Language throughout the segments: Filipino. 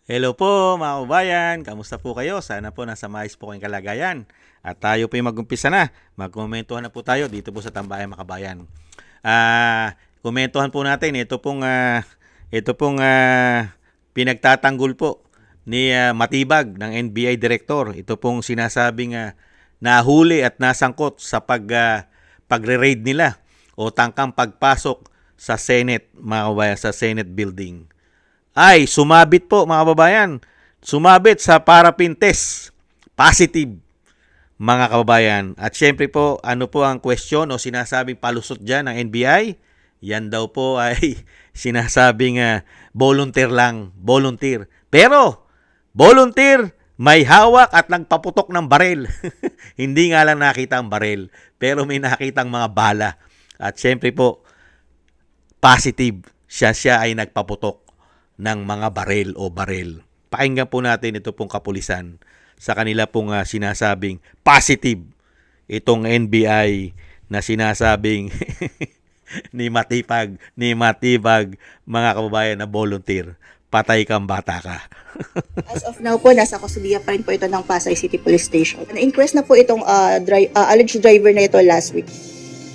Hello po mga kababayan, kamusta po kayo? Sana po nasa maayos po kayong kalagayan. At tayo po yung mag-umpisa na. Magkomentuhan na po tayo dito po sa Tambayan Makabayan. Komentuhan po natin ito pong pinagtatanggol po ni Matibag ng NBI Director. Ito pong sinasabing nahuli at nasangkot sa pagre-raid nila o tangkang pagpasok sa Senate, mga kababayan, sa Senate building. Ay sumabit po mga kababayan. Sumabit sa paraffin test. Positive mga kababayan. At syempre po, ano po ang question o sinasabing palusot dyan ng NBI? Yan daw po ay sinasabing volunteer lang. Volunteer. Pero, volunteer, may hawak at nagpaputok ng baril. Hindi nga lang nakita ang baril. Pero may nakitang mga bala. At syempre po, positive. Siya ay nagpaputok ng mga baril o baril. Pakinggan po natin ito pong kapulisan sa kanila pong sinasabing positive itong NBI na sinasabing ni Matibag mga kababayan na volunteer. Patay kang bata ka. As of now po, nasa kustudiya pa rin po ito ng Pasay City Police Station. Na-inquest na po itong alleged driver na ito last week.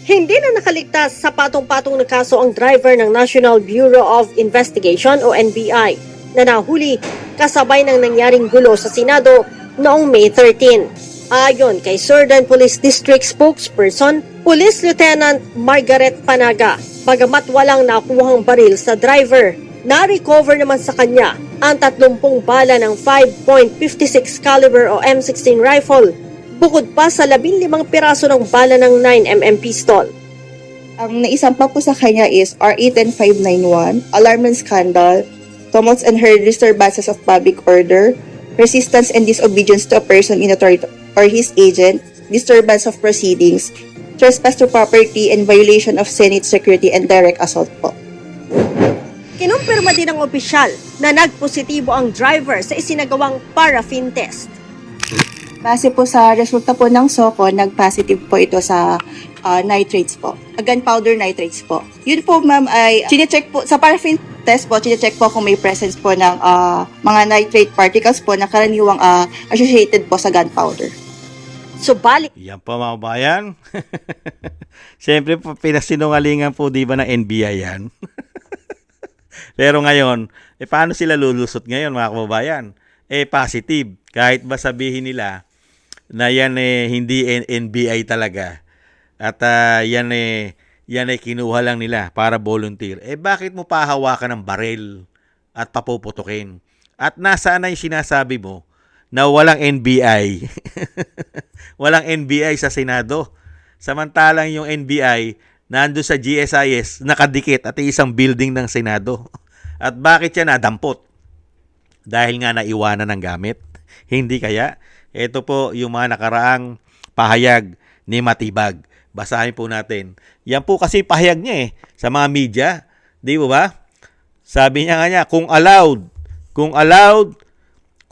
Hindi na nakaligtas sa patong-patong na kaso ang driver ng National Bureau of Investigation o NBI na nahuli kasabay ng nangyaring gulo sa Senado noong May 13. Ayon kay Southern Police District spokesperson, Police Lieutenant Margaret Panaga, bagamat walang nakuhang baril sa driver, na-recover naman sa kanya ang 30 bala ng 5.56 caliber o M16 rifle, bukod pa sa 15 piraso ng bala ng 9mm pistol. Ang naisampa po sa kanya is RA 10591, alarm and scandal, tumults and heard disturbances of public order, resistance and disobedience to a person in authority or his agent, disturbance of proceedings, trespass to property, and violation of Senate security and direct assault po. Kinumpirma din ng opisyal na nagpositibo ang driver sa isinagawang paraffin test. Base po sa resulta po ng SOCO, nag-positive po ito sa nitrates po. Gunpowder nitrates po. Yun po ma'am ay chinecheck po, sa paraffin test po, chinecheck po kung may presence po ng mga nitrate particles po na karaniwang associated po sa gunpowder. Subalit, Yan po mga kababayan. Siyempre po, pinasinungalingan po di ba ng NBI yan? Pero ngayon, paano sila lulusot ngayon mga kababayan? Positive. Kahit ba sabihin nila na yan hindi NBI talaga. At yan ay kinuha lang nila para volunteer. Bakit mo pahawakan ng baril at papuputukin? At nasaan na yung sinasabi mo na walang NBI? Walang NBI sa Senado. Samantalang yung NBI nando sa GSIS nakadikit at isang building ng Senado. At bakit siya nadampot? Dahil nga naiwanan ng gamit. Hindi kaya? Ito po yung mga nakaraang pahayag ni Matibag. Basahin po natin. Yan po kasi pahayag niya sa mga media. Di ba? Sabi niya nga kung allowed,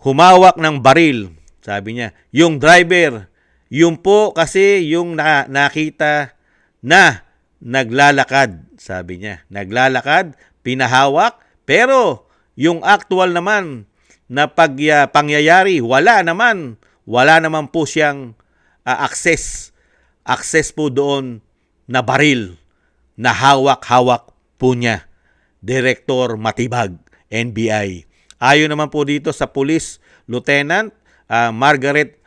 humawak ng baril. Sabi niya, yung driver, yung po kasi yung nakita na naglalakad. Sabi niya, naglalakad, pinahawak, pero yung actual naman na pangyayari, wala naman po siyang access po doon na baril na hawak-hawak po niya. Director Matibag, NBI. Ayon naman po dito sa Police Lieutenant Margaret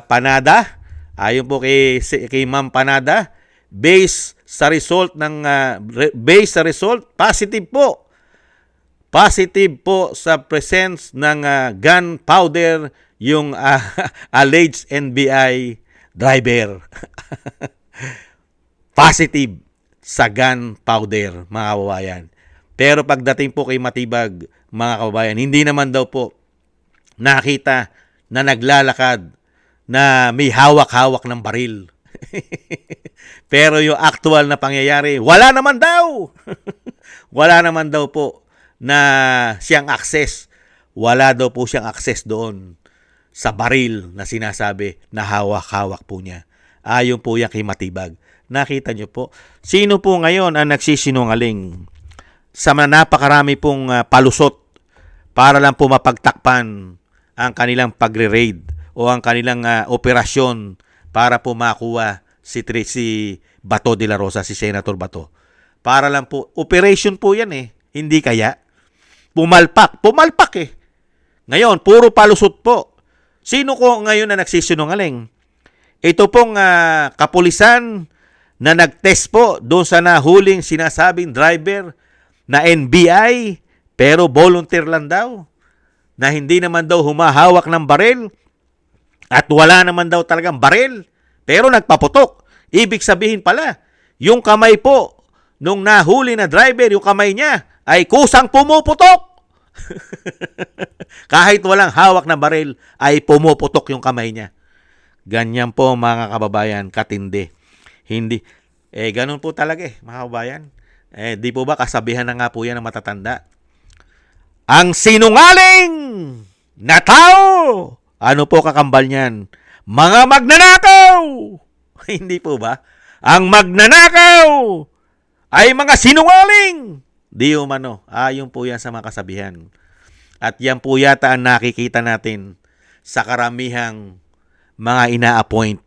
Panada, ayon po kay Ma'am Panada, based sa result, positive po. Positive po sa presence ng gunpowder yung alleged NBI driver. Positive sa gunpowder, mga kababayan. Pero pagdating po kay Matibag, mga kababayan, hindi naman daw po nakita na naglalakad na may hawak-hawak ng baril. Pero yung actual na pangyayari, wala naman daw. Wala naman daw po na siyang access. Wala daw po siyang access doon sa baril na sinasabi na hawak-hawak po niya. Ayon po yan kay Matibag. Nakita niyo po. Sino po ngayon ang nagsisinungaling? Sa napakarami pong palusot para lang po mapagtakpan ang kanilang pagre-raid o ang kanilang operasyon para po makuha si Bato de la Rosa, si Senator Bato. Para lang po, operation po yan eh. Hindi kaya? Pumalpak eh. Ngayon, puro palusot po. Sino ko ngayon na nagsisinungaling? Ito pong kapulisan na nag-test po doon sa nahuling sinasabing driver na NBI pero volunteer lang daw. Na hindi naman daw humahawak ng baril at wala naman daw talagang baril pero nagpaputok. Ibig sabihin pala, yung kamay po nung nahuli na driver, yung kamay niya ay kusang pumuputok. Kahit walang hawak na baril ay pumuputok yung kamay niya. Ganyan po mga kababayan, katindi. Hindi. Ganun po talaga mga kababayan. Di po ba kasabihan na nga po yan ng matatanda? Ang sinungaling na tao, ano po kakambal niyan? Mga magnanakaw! Hindi po ba? Ang magnanakaw ay mga sinungaling! Di umano. Ayon po yan sa mga kasabihan. At yan po yata ang nakikita natin sa karamihang mga ina-appoint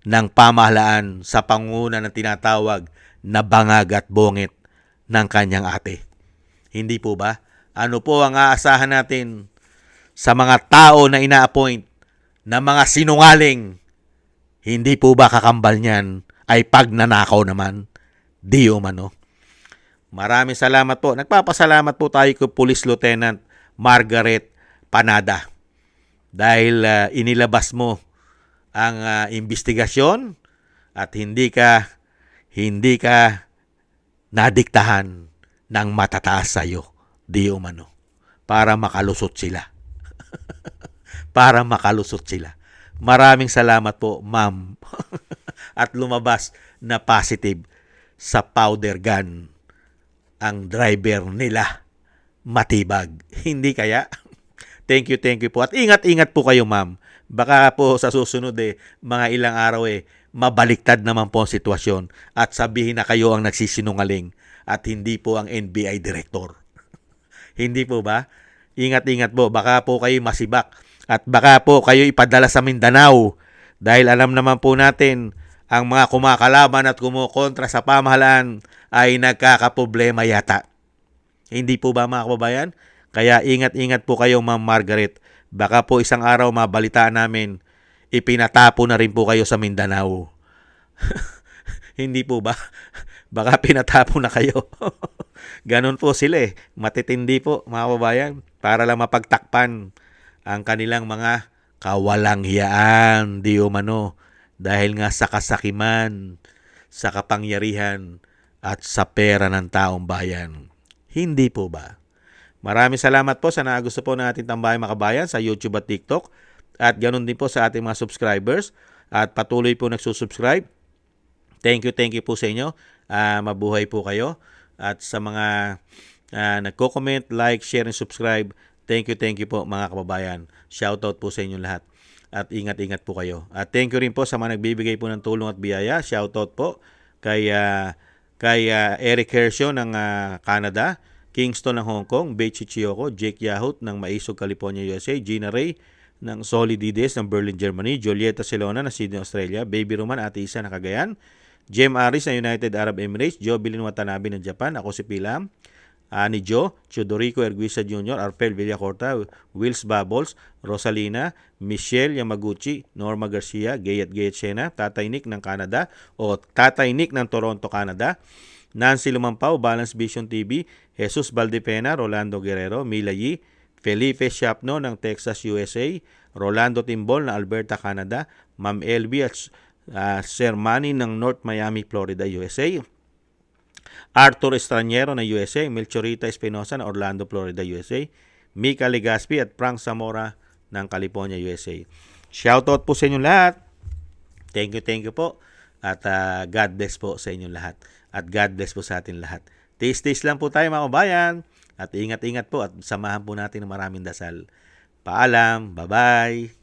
ng pamahalaan sa pangunguna ng tinatawag na bangag at bongit ng kanyang ate. Hindi po ba? Ano po ang aasahan natin sa mga tao na ina-appoint na mga sinungaling? Hindi po ba kakambal niyan ay pagnanakaw naman? Di umano. Maraming salamat po. Nagpapasalamat po tayo kay Police Lieutenant Margaret Panada dahil inilabas mo ang investigasyon at hindi ka nadiktahan ng matataas sa iyo. Di umano. Para makalusot sila. Para makalusot sila. Maraming salamat po, ma'am. At lumabas na positive sa powder gun ang driver nila. Matibag. Hindi kaya? Thank you po. At ingat-ingat po kayo, ma'am. Baka po sa susunod mga ilang araw mabaliktad naman po ang sitwasyon at sabihin na kayo ang nagsisinungaling at hindi po ang NBI director. Hindi po ba? Ingat-ingat po. Baka po kayo masibak at baka po kayo ipadala sa Mindanao dahil alam naman po natin ang mga kumakalaban at kumukontra sa pamahalaan ay nagkakaproblema yata. Hindi po ba mga kababayan? Kaya ingat-ingat po kayo, Ma'am Margaret. Baka po isang araw mabalitaan namin, ipinatapo na rin po kayo sa Mindanao. Hindi po ba? Baka pinatapo na kayo. Ganon po sila Matitindi po mga kababayan para lang mapagtakpan ang kanilang mga kawalang hiyaan, di umano. Dahil nga sa kasakiman, sa kapangyarihan, at sa pera ng taong bayan. Hindi po ba? Maraming salamat po sa gusto po natin tambayan mga kabayan sa YouTube at TikTok. At ganoon din po sa ating mga subscribers. At patuloy po nagsusubscribe. Thank you po sa inyo. Mabuhay po kayo. At sa mga nagko-comment, like, share, and subscribe, thank you po mga kababayan. Shoutout po sa inyo lahat. At ingat-ingat po kayo. At thank you rin po sa mga nagbibigay po ng tulong at biyaya. Shoutout po kay Eric Hershaw ng Canada, Kingston ng Hong Kong, Beichi Chiyoko, Jake Yahut ng Maisog, California, USA, Gina Ray ng Solidides ng Berlin, Germany, Julieta Silona ng Sydney, Australia, Baby Roman, Ate Isa ng Cagayan, Jem Aris ng United Arab Emirates, Jobilin Watanabe ng Japan, ako si Pilam, ni Joe, Chodorico Erguisa Jr., Arpel Villacorta, Wills Bubbles, Rosalina, Michelle Yamaguchi, Norma Garcia, Gayat Sena, Tatay Nick ng Canada o Tatay Nick ng Toronto, Canada, Nancy Lumampaw, Balance Vision TV, Jesus Valdepena, Rolando Guerrero, Mila Yi, Felipe Shapno ng Texas, USA, Rolando Timbol ng Alberta, Canada, Ma'am Elby at Sir Manny ng North Miami, Florida, USA, Arthur Estraniero ng USA, Melchorita Espinosa ng Orlando, Florida, USA, Mika Legaspi at Frank Zamora ng California, USA. Shoutout po sa inyo lahat. Thank you po. At God bless po sa inyo lahat. At God bless po sa atin lahat. Taste lang po tayo mga kabayan. At ingat-ingat po at samahan po natin ng maraming dasal. Paalam. Bye-bye.